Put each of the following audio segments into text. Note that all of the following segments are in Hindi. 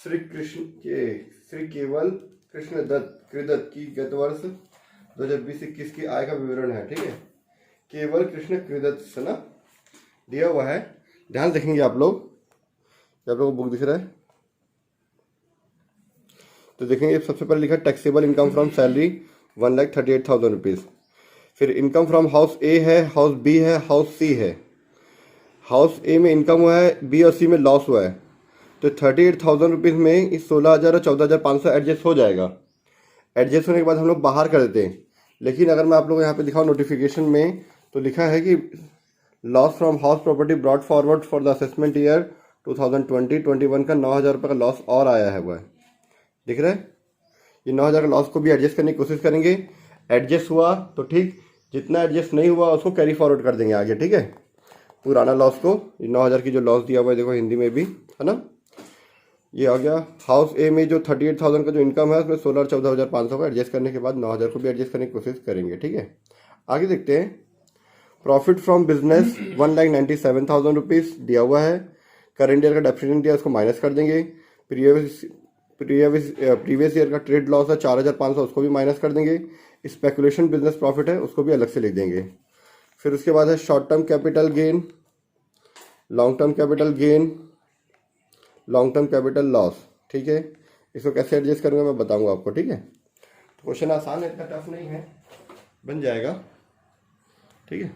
श्री केवल कृष्ण दत्त कृदत्त की गत वर्ष 2020-21 की आय का विवरण है। ठीक है, केवल कृष्ण कृदत्त से ना दिया हुआ है। ध्यान देखेंगे आप लोग को बुक दिख रहा है तो देखेंगे सबसे पहले लिखा taxable income from salary 1,38,000 rupees. फिर इनकम फ्रॉम हाउस ए है, हाउस बी है, हाउस सी है। हाउस ए में इनकम हुआ है, बी और सी में लॉस हुआ है। तो 38,000 रुपीज़ में इस 16,000 और 14,500 एडजस्ट हो जाएगा। एडजस्ट होने के बाद हम लोग बाहर कर देते हैं। लेकिन अगर मैं आप लोग को यहाँ पे दिखाऊँ नोटिफिकेशन में तो लिखा है कि loss from house property brought forward for the assessment year 2020-21 का 9,000 रुपये का लॉस और आया है। वह दिख रहा है, ये 9,000 का लॉस को भी एडजस्ट करने की कोशिश करेंगे। एडजस्ट हुआ तो ठीक, जितना एडजस्ट नहीं हुआ उसको कैरी फॉरवर्ड कर देंगे आगे। ठीक है, पुराना लॉस को, ये 9,000 की जो लॉस दिया हुआ है देखो हिंदी में भी है ना, ये आ गया। हाउस ए में जो 38,000 का जो इनकम है उसमें 16 और 14,500 का एडजस्ट करने के बाद 9,000 को भी एडजस्ट करने की कोशिश करेंगे। ठीक है, आगे देखते हैं। प्रॉफिट फ्रॉम बिजनेस 1,97,000 रुपीज़ दिया हुआ है। करेंट ईयर का डेप्रिसिएशन दिया, उसको माइनस कर देंगे। प्रीवियस ईयर का ट्रेड लॉस है 4,500, उसको भी माइनस कर देंगे। स्पेकुलेशन बिजनेस प्रॉफिट है, उसको भी अलग से लिख देंगे। फिर उसके बाद है short term capital gain, long term capital gain, long term capital loss. ठीक है, इसको कैसे एडजस्ट करूँगा मैं बताऊंगा आपको। ठीक है, तो क्वेश्चन आसान है, इतना टफ नहीं है, बन जाएगा। ठीक है,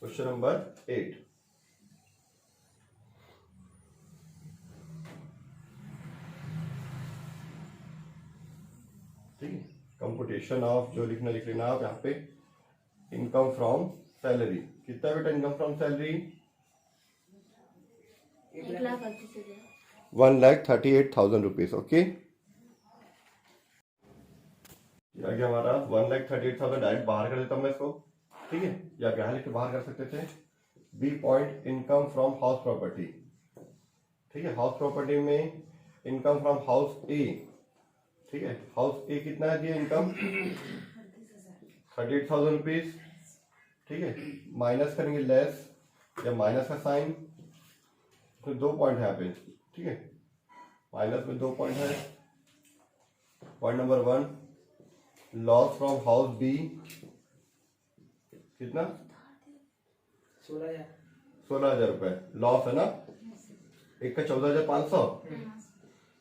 क्वेश्चन नंबर 8। ठीक है, कंपुटेशन ऑफ जो लिख लेना आप यहाँ पे। इनकम फ्रॉम सैलरी कितना बेटा? Income from salary 1,38,000 rupees. Okay, ये आ गया हमारा 1,38,000। डायरेक्ट बाहर कर देता हूँ मैं इसको। ठीक है, या यहाँ लिख के बाहर कर सकते थे। B point income from house property. ठीक है, हाउस प्रॉपर्टी में इनकम फ्रॉम हाउस ए। ठीक है, हाउस ए कितना है दिया इनकम? 38,000 रुपीज। ठीक है, माइनस करेंगे लेस या माइनस का साइन, तो 2 पॉइंट है यहाँ पे। ठीक है, माइनस में 2 पॉइंट है। Point number 1, loss from house B कितना? 16,000 रुपए लॉस है ना। एक का 14,500,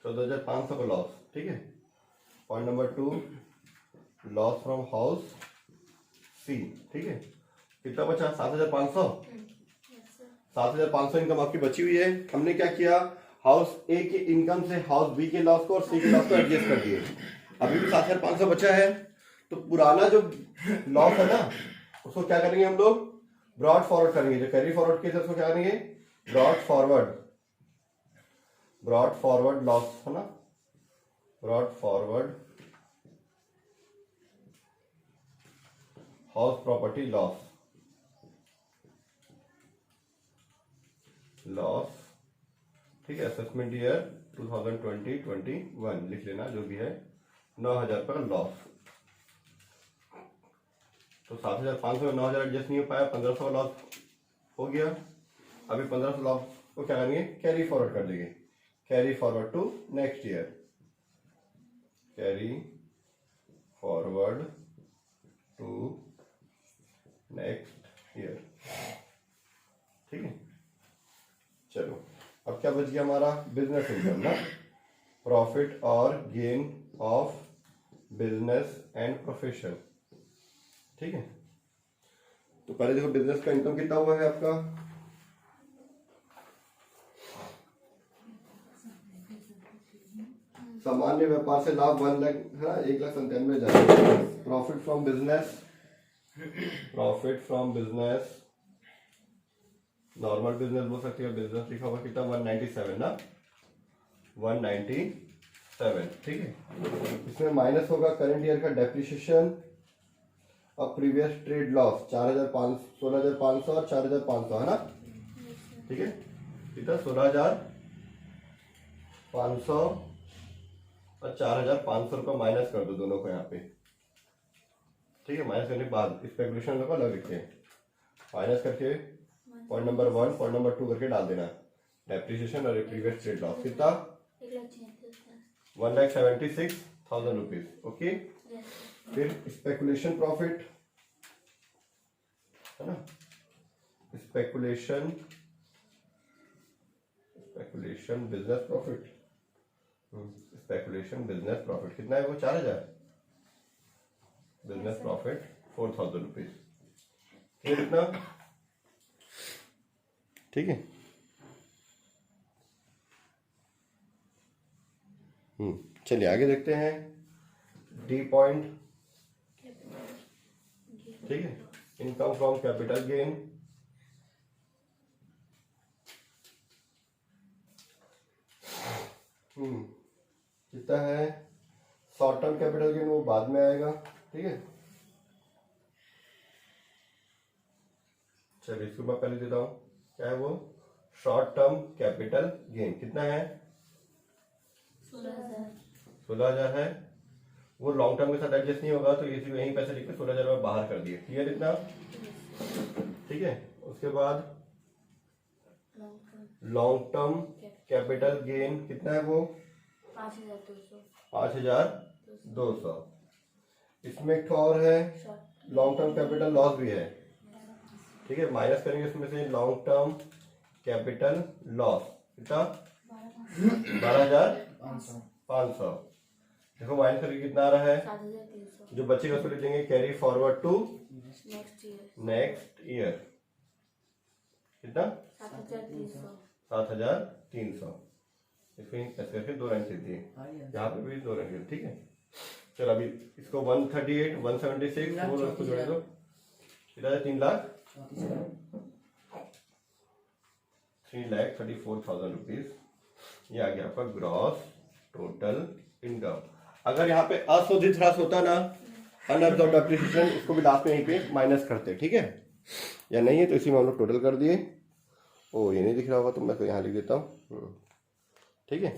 14,500 का लॉस। ठीक है, point number 2, loss from house C. ठीक है, कितना बचा? 7,500। 7,500 इनकम आपकी बची हुई है। हमने क्या किया, हाउस ए की इनकम से हाउस बी के लॉस को और सी के लॉस को एडजस्ट कर दिए। अभी भी 7,500 बचा है, तो पुराना जो लॉस है ना उसको क्या करेंगे हम लोग? ब्रॉड फॉरवर्ड करेंगे। जो कैरी फॉरवर्ड केस है उसको क्या करेंगे? ब्रॉड फॉरवर्ड लॉस है ना, brought forward house property loss. ठीक है, असेसमेंट ईयर 2020-21 लिख लेना, जो भी है 9,000 पर लॉस। तो 7,500 में 9,000 एडजस्ट नहीं हो पाया, 1,500 लॉस हो गया। अभी 1,500 लॉस को क्या करेंगे? कैरी फॉरवर्ड कर देंगे। Carry forward to next year, carry forward to next year. ठीक है, चलो अब क्या बच गया हमारा? बिजनेस इनकम ना, प्रॉफिट और gain of business and profession. ठीक है, तो पहले देखो बिजनेस का इनकम कितना हुआ है आपका? सामान्य व्यापार से लाभ 1,97,000। Profit from business, normal business बोल सकते हो, बिजनेस लिखा हुआ कितना? 197 ना, 197। ठीक है, इसमें माइनस होगा करंट ईयर का डेप्रिसिएशन और प्रीवियस ट्रेड लॉस 16,500 और 4,500 है ना। ठीक है, कितना? 16,500 और 4,500 रुपये माइनस कर दो दोनों को यहाँ पे। ठीक है, माइनस करने के बाद स्पेकुलेशन लोग अलग लिखते हैं। माइनस करके पॉइंट नंबर 1 पॉइंट नंबर 2 करके डाल देना। डेप्रिसिएशन और प्रीवियस ट्रेड लॉस कितना 1,76,000 रुपीज। ओके, फिर स्पेकुलेशन प्रॉफिट है ना, speculation business profit, speculation business profit कितना है वो 4,000, बिजनेस प्रॉफिट 4,000 रुपीज। ये कितना, ठीक है। चलिए आगे देखते हैं डी पॉइंट, ठीक है। इनकम फ्रॉम कैपिटल गेन, कितना है, शॉर्ट टर्म कैपिटल गेन वो बाद में आएगा, ठीक है। चलिए इसको मैं पहले देता हूं, क्या है वो, शॉर्ट टर्म कैपिटल गेन कितना है 16,000 है। वो लॉन्ग टर्म के साथ एडजस्ट नहीं होगा तो इसी यही पैसे लिख के 16,000 में बाहर कर दिए, क्लियर इतना, ठीक है। उसके बाद लॉन्ग टर्म कैपिटल गेन कितना है वो 5,200। इसमें एक और है लॉन्ग टर्म कैपिटल लॉस भी है, ठीक है। माइनस करेंगे इसमें से लॉन्ग टर्म कैपिटल लॉस कितना 12,500। देखो माइनस करके कितना आ रहा है, जो बच्चे उसको लिख देंगे carry forward to next year, कितना 7,300। इसको ऐसे करके 2 लाइन लिख दिए, यहाँ पे भी 2 लाइन, ठीक है। चलो अभी इसको 138 176 वो उसको जोड़ दो, कितना है 3,34,000 रुपीज। ये आ गया आपका ग्रॉस टोटल इनकम। अगर यहाँ पे अशोधित ह्रास होता ना, अनअब्जॉर्ब्ड डेप्रिसिएशन, इसको भी लास्ट में यहीं पे माइनस करते, ठीक है। या नहीं है तो इसी में हम लोग टोटल कर दिए। ओ ये नहीं दिख रहा होगा तो मैं तो यहाँ लिख देता हूँ, ठीक है।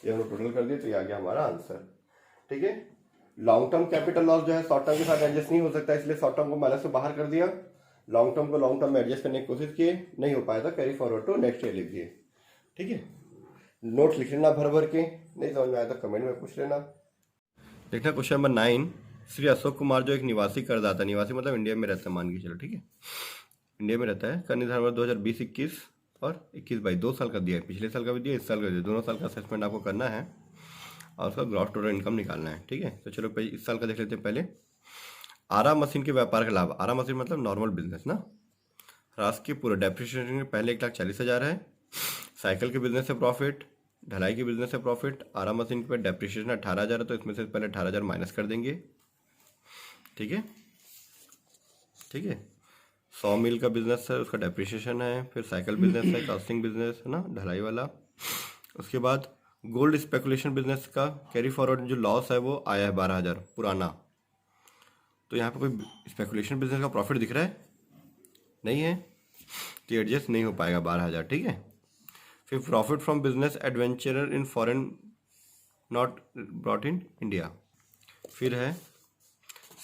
ये हम लोग टोटल कर दिए तो ये आ गया हमारा आंसर, ठीक है। लॉन्ग टर्म कैपिटल लॉस जो है शॉर्ट टर्म के साथ एडजस्ट नहीं हो सकता, इसलिए शॉर्ट टर्म को माइनस से बाहर कर दिया, लॉन्ग टर्म को लॉन्ग टर्म में एडजस्ट करने की कोशिश किए, नहीं हो पाया था, carry forward to next year लिख दिए, ठीक है। नोट्स लिख लेना भर भर के, नहीं समझ में आया तो कमेंट में पूछ लेना। देखना क्वेश्चन नंबर 9, श्री अशोक कुमार जो एक निवासी करदाता, निवासी मतलब इंडिया में रहता है मान के चलो, ठीक है, इंडिया में रहता है, कर निर्धारण 2020-21 और 21-22 2 साल का दिया है, पिछले साल का भी दिया, इस साल का दिया, दोनों साल का असेसमेंट आपको करना है और उसका ग्रॉस टोटल इनकम निकालना है, ठीक है। तो चलो इस साल का देख लेते हैं पहले। आरा मशीन के व्यापार का लाभ, आरा मशीन मतलब नॉर्मल बिजनेस ना, ह्रास की पूरा डेप्रिसिएशन पहले 1,40,000 है, साइकिल के बिजनेस से प्रॉफिट, ढलाई के बिजनेस से प्रॉफिट, आरा मशीन पे डेप्रिसिएशन 18,000 है तो इसमें से पहले 18,000 माइनस कर देंगे, ठीक है, ठीक है। 100 मिल का बिजनेस है उसका डेप्रिसिएशन है, फिर साइकिल बिजनेस है, कास्टिंग बिजनेस है ना ढलाई वाला। उसके बाद गोल्ड स्पेकुलेशन बिजनेस का कैरी फॉरवर्ड जो लॉस है वो आया है 12,000 पुराना, तो यहाँ पे कोई स्पेकुलेशन बिजनेस का प्रॉफिट दिख रहा है नहीं है तो एडजस्ट नहीं हो पाएगा 12,000, ठीक है। फिर profit from business adventurer in foreign not brought in India, फिर है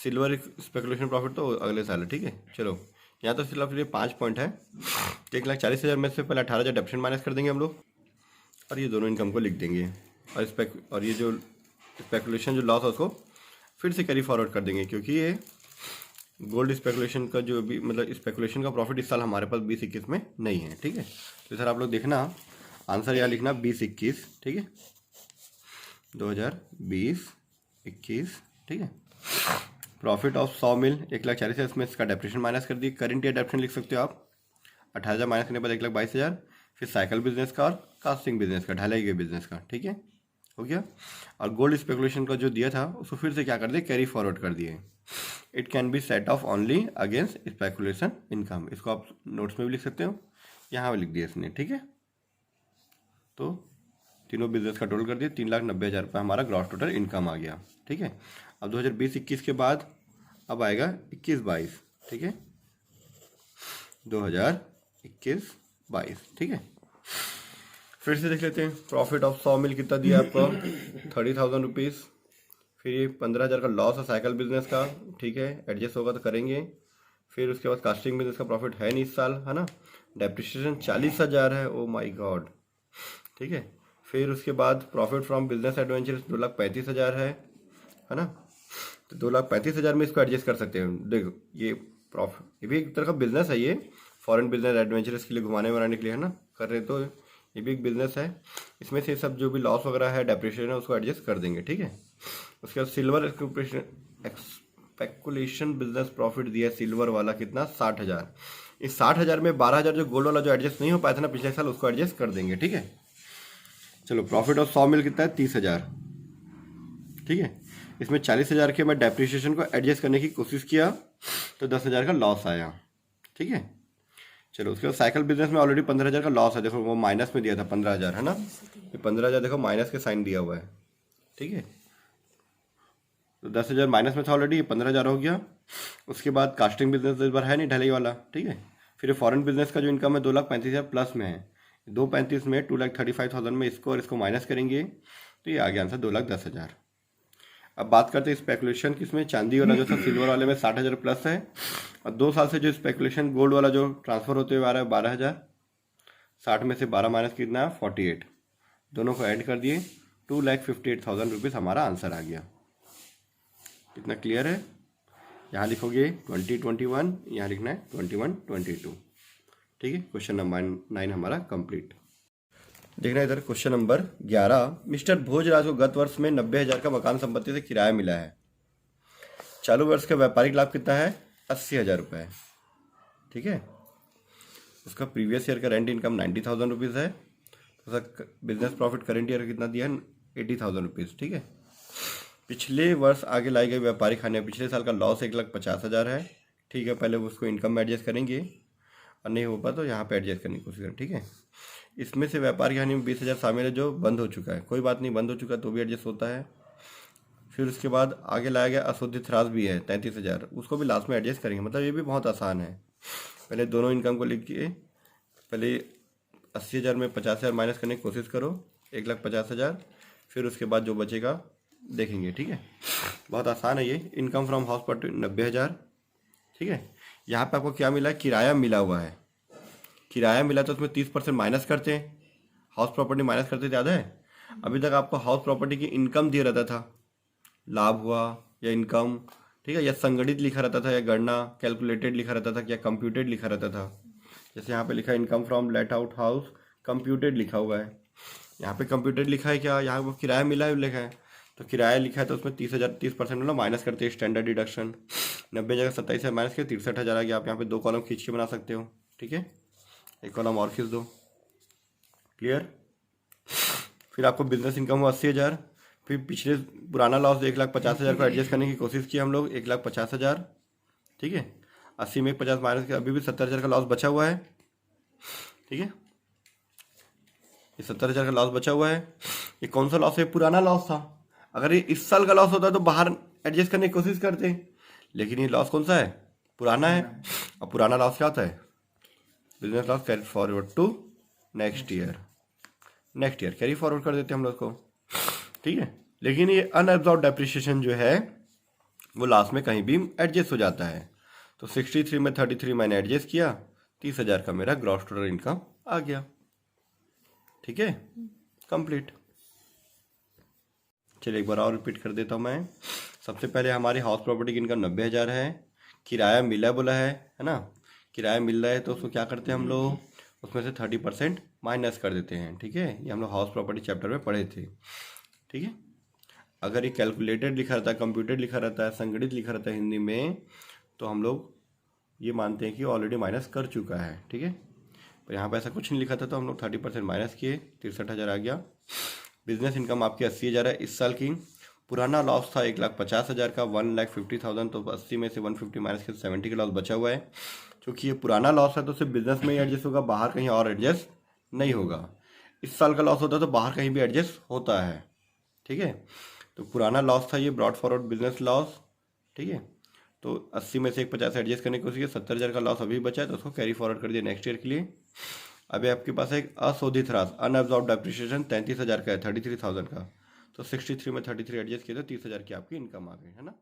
सिल्वर स्पेकुलेशन प्रॉफिट तो अगले साल है, ठीक है। चलो यहाँ तो सिर्फ ये 5 पॉइंट है, तो 1,40,000 में से पहले 18,000 डेप्रिसिएशन माइनस कर देंगे हम लोग और ये दोनों इनकम को लिख देंगे और ये जो स्पेकुलेशन जो लॉस है उसको फिर से कैरी फॉरवर्ड कर देंगे, क्योंकि ये गोल्ड स्पेकुलेशन का जो भी मतलब स्पेकुलेशन का प्रॉफिट इस साल हमारे पास 20-21 में नहीं है, ठीक है। तो सर आप लोग देखना आंसर यहाँ लिखना 20-21, ठीक है, 2020-21, ठीक है। प्रॉफिट ऑफ 100 मिल 1,40,000 इसमें इसका डेप्रिसिएशन माइनस कर दिए, करेंट ईयर डेप्रिसिएशन लिख सकते हो आप 18,000 माइनस करने के बाद 1,22,000, फिर साइकिल बिजनेस का और कास्टिंग बिजनेस का ढलाई के बिजनेस का, ठीक है, हो गया। और गोल्ड स्पेकुलेशन का जो दिया था उसको फिर से क्या कर दिए कैरी फॉरवर्ड कर दिए। It can be set of only against speculation income, इसको आप नोट्स में भी लिख सकते हो, यहाँ भी लिख दिया इसने, ठीक है। तो तीनों बिजनेस का टोटल कर दिया, 3,90,000 रुपये हमारा ग्रॉस टोटल इनकम आ गया, ठीक है। अब 2020-21 के बाद अब आएगा 21-22, ठीक है, 2021-22, ठीक है। फिर से देख लेते हैं प्रॉफिट ऑफ 100 मिल कितना दिया आपको 30,000 रुपीज़, फिर ये 15,000 का लॉस है साइकिल बिजनेस का, ठीक है, एडजस्ट होगा तो करेंगे। फिर उसके बाद कास्टिंग बिजनेस का प्रॉफिट है नहीं इस साल, है ना, डेप्रिसिएशन 40,000 है, ओ माय गॉड। ठीक है, फिर उसके बाद प्रॉफिट फ्रॉम बिजनेस एडवेंचर 2,35,000 है ना। तो 2,35,000 में इसको एडजस्ट कर सकते हैं। देखो ये प्रॉफिट, ये भी एक तरह का बिजनेस है, ये फॉरेन बिजनेस एडवेंचरस के लिए घुमाने वराने के लिए है ना, कर रहे तो ये भी एक बिजनेस है। इसमें से सब जो भी लॉस वगैरह है, डेप्रिसिएशन है, उसको एडजस्ट कर देंगे। ठीक है, उसके बाद सिल्वर स्पेकुलेशन बिजनेस प्रॉफिट दिया है सिल्वर वाला कितना, 60,000। इस 60,000 में 12,000 जो गोल्ड वाला जो एडजस्ट नहीं हो पाया था ना पिछले साल, उसको एडजस्ट कर देंगे। ठीक है, चलो प्रॉफिट ऑफ 100 मिल कितना है, 30,000। ठीक है, इसमें 40,000 के मैं डेप्रिसिएशन को एडजस्ट करने की कोशिश किया तो 10,000 का लॉस आया। ठीक है, चलो उसके बाद साइकिल बिजनेस में ऑलरेडी 15,000 का लॉस है। देखो वो माइनस में दिया था 15,000 है ना, ये 15,000 देखो माइनस के साइन दिया हुआ है। ठीक है, तो 10,000 माइनस में था ऑलरेडी, ये 15,000 हो गया। उसके बाद कास्टिंग बिजनेस इस बार है नहीं, ढलाई वाला। ठीक है, फिर फॉरेन बिजनेस का जो इनकम है 2,35,000 प्लस में है। 2,35 में 2,35,000 में इसको और इसको माइनस करेंगे तो ये आ गया आंसर 2,10,000। अब बात करते हैं स्पेकुलेशन की। इसमें चांदी वाला जो था सिल्वर वाले में 60,000 प्लस है, और 2 साल से जो स्पेकुलेशन गोल्ड वाला जो ट्रांसफर होते हुए आ रहा है 12,000। 60 में से 12 माइनस कितना है, 48। दोनों को ऐड कर दिए, 2,58,000 रुपीज़ हमारा आंसर आ गया। कितना क्लियर है? यहाँ लिखोगे 2021, यहाँ लिखना है 21-22। ठीक है, क्वेश्चन नंबर 9 हमारा कंप्लीट। देखना इधर क्वेश्चन नंबर 11। मिस्टर भोजराज को गत वर्ष में 90,000 का मकान संपत्ति से किराया मिला है। चालू वर्ष का व्यापारिक लाभ कितना है, 80,000 रुपये। ठीक है, उसका प्रीवियस ईयर का रेंट इनकम 90,000 रुपीज़ है। उसका बिजनेस प्रॉफिट करेंट ईयर कितना दिया है, 80,000 रुपीज़। ठीक है, पिछले वर्ष आगे लाई गई व्यापारिक हानि, पिछले साल का लॉस 1,50,000 है। ठीक है, पहले उसको इनकम में एडजस्ट करेंगे और नहीं हो पाता तो यहाँ पे एडजस्ट करने की कोशिश करें। ठीक है, इसमें से व्यापारिक हानि में 20,000 शामिल है जो बंद हो चुका है। कोई बात नहीं, बंद हो चुका तो भी एडजस्ट होता है। फिर उसके बाद आगे लाया गया अशोधित ह्रास भी है 33,000, उसको भी लास्ट में एडजस्ट करेंगे। मतलब ये भी बहुत आसान है। पहले दोनों इनकम को लिख के पहले 80,000 में 50,000 माइनस करने की कोशिश करो, 1,50,000। फिर उसके बाद जो बचेगा देखेंगे। ठीक है, बहुत आसान है ये। Income from house property 90,000। ठीक है, यहाँ पे आपको क्या मिला है, किराया मिला हुआ है। किराया मिला तो उसमें 30% माइनस करते हैं, हाउस प्रॉपर्टी माइनस करते थे, याद है? अभी तक आपको हाउस प्रॉपर्टी की इनकम दिया रहता था, लाभ हुआ या इनकम। ठीक है, या संगठित लिखा रहता था, या गणना कैलकुलेटेड लिखा रहता था, या कंप्यूटेड लिखा रहता था। जैसे यहाँ पे लिखा है income from let out house, computed लिखा हुआ है। यहाँ पे कंप्यूटेड लिखा है क्या, यहाँ पर किराया मिला है लिखा है। तो किराया लिखा है तो उसमें 30,000 30% मतलब माइनस करते हैं, स्टैंडर्ड डिडक्शन। 90 जगह 27 माइनस के 63,000 आ गया। आप यहाँ पे 2 कॉलम खींच के बना सकते हो। ठीक है, एक कॉलम और खींच दो। क्लियर? फिर आपको बिजनेस इनकम हुआ 80,000। फिर पिछले पुराना लॉस 1,50,000 को एडजस्ट करने की कोशिश की हम लोग, 1,50,000। ठीक है, 80 में 50 माइनस के अभी भी 70,000 का लॉस बचा हुआ है। ठीक है, ये 70,000 का लॉस बचा हुआ है। ये कौन सा लॉस है, पुराना लॉस था। अगर ये इस साल का लॉस होता तो बाहर एडजस्ट करने की कोशिश करते, लेकिन ये लॉस कौन सा है, पुराना है। और पुराना लॉस क्या होता है, business loss carry forward to next year. Next year carry forward कर देते हैं हम लोग को। ठीक है, लेकिन ये अनअब्जॉर्ब डेप्रिसिएशन जो है वो लास्ट में कहीं भी एडजस्ट हो जाता है। तो 63 में 33 मैंने एडजस्ट किया, 30,000 का मेरा ग्रॉस टोटल इनकम आ गया। ठीक है, कंप्लीट। चलिए एक बार और रिपीट कर देता हूँ मैं। सबसे पहले हमारी हाउस प्रॉपर्टी की इनकम 90,000 है। किराया मिला बोला है ना, किराया मिल रहा है तो उसको क्या करते हैं हम लोग, उसमें से 30% माइनस कर देते हैं। ठीक है, ये हम लोग हाउस प्रॉपर्टी चैप्टर में पढ़े थे। ठीक है, अगर ये कैलकुलेटेड लिखा रहता है, कंप्यूटेड लिखा रहता है, संगठित लिखा रहता है हिंदी में, तो हम लोग ये मानते हैं कि ऑलरेडी माइनस कर चुका है। ठीक है, पर यहाँ पर ऐसा कुछ नहीं लिखा था तो हम लोग 30% माइनस किए, 63,000 आ गया। बिजनेस इनकम आपकी 80,000 है इस साल की। पुराना लॉस था 1,50,000 का, 1,50,000। तो 80 में से 150 माइनस के 70 का लॉस बचा हुआ है। क्योंकि ये पुराना लॉस है तो सिर्फ बिजनेस में ही एडजस्ट होगा, बाहर कहीं और एडजस्ट नहीं होगा। इस साल का लॉस होता है तो बाहर कहीं भी एडजस्ट होता है। ठीक है, तो पुराना लॉस था ये, ब्रॉड फॉरवर्ड बिजनेस लॉस। ठीक है, तो 80 में से 1,50 एडजस्ट करने की कोशिश की, 70,000 का लॉस अभी बचा है तो उसको कैरी फॉरवर्ड कर दिया नेक्स्ट ईयर के लिए। अभी आपके पास एक अशोधित ह्रास, अनअब्जॉर्ब डेप्रिसिएशन 33,000 का है, 33,000 का। तो 63 में 33 एडजस्ट किया तो 30,000 की आपकी इनकम आ गई, है ना।